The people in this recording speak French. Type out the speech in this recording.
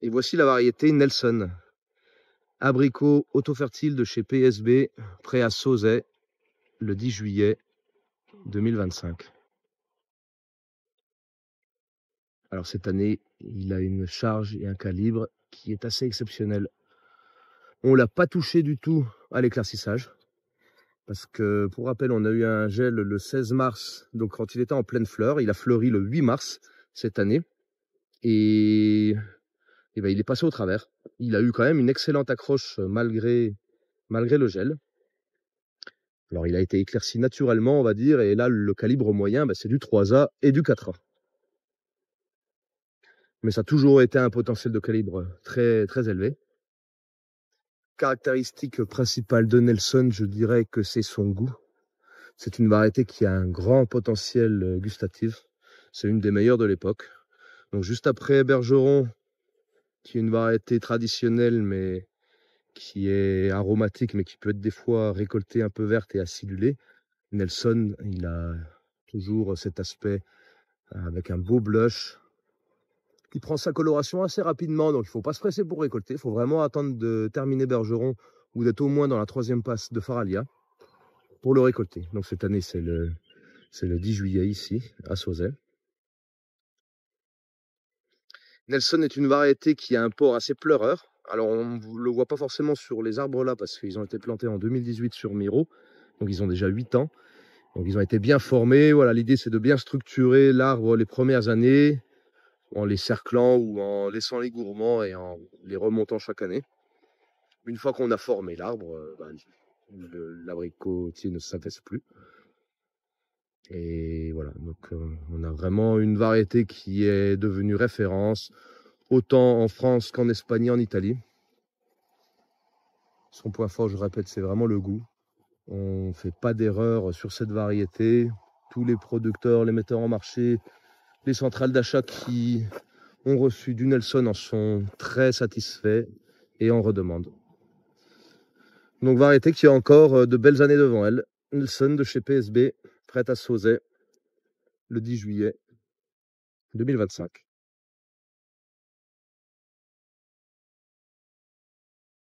Et voici la variété Nelson. Abricot auto-fertile de chez PSB, prêt à Sauzet, le 10 juillet 2025. Alors cette année, il a une charge et un calibre qui est assez exceptionnel. On ne l'a pas touché du tout à l'éclaircissage. Parce que, pour rappel, on a eu un gel le 16 mars, donc quand il était en pleine fleur. Il a fleuri le 8 mars cette année. Et ben, il est passé au travers. Il a eu quand même une excellente accroche malgré le gel. Alors il a été éclairci naturellement, on va dire, et là le calibre moyen, ben, c'est du 3A et du 4A. Mais ça a toujours été un potentiel de calibre très, très élevé. Caractéristique principale de Nelson, je dirais que c'est son goût. C'est une variété qui a un grand potentiel gustatif. C'est une des meilleures de l'époque. Donc juste après Bergeron, qui est une variété traditionnelle, mais qui est aromatique, mais qui peut être des fois récoltée un peu verte et acidulée. Nelson, il a toujours cet aspect avec un beau blush, qui prend sa coloration assez rapidement, donc il ne faut pas se presser pour récolter. Il faut vraiment attendre de terminer Bergeron ou d'être au moins dans la 3e passe de Faralia pour le récolter. Donc cette année, c'est le 10 juillet ici, à Sauzet. Nelson est une variété qui a un port assez pleureur. Alors on ne le voit pas forcément sur les arbres là parce qu'ils ont été plantés en 2018 sur Miro. Donc ils ont déjà 8 ans. Donc ils ont été bien formés. Voilà, l'idée c'est de bien structurer l'arbre les premières années, en les cerclant ou en laissant les gourmands et en les remontant chaque année. Une fois qu'on a formé l'arbre, l'abricotier ne s'affaisse plus. Et voilà, donc on a vraiment une variété qui est devenue référence, autant en France qu'en Espagne et en Italie. Son point fort, je répète, c'est vraiment le goût. On ne fait pas d'erreur sur cette variété. Tous les producteurs, les metteurs en marché, les centrales d'achat qui ont reçu du Nelson en sont très satisfaits et en redemandent. Donc variété qui a encore de belles années devant elle. Nelson de chez PSB, prête à Sauzet, le 10 juillet 2025.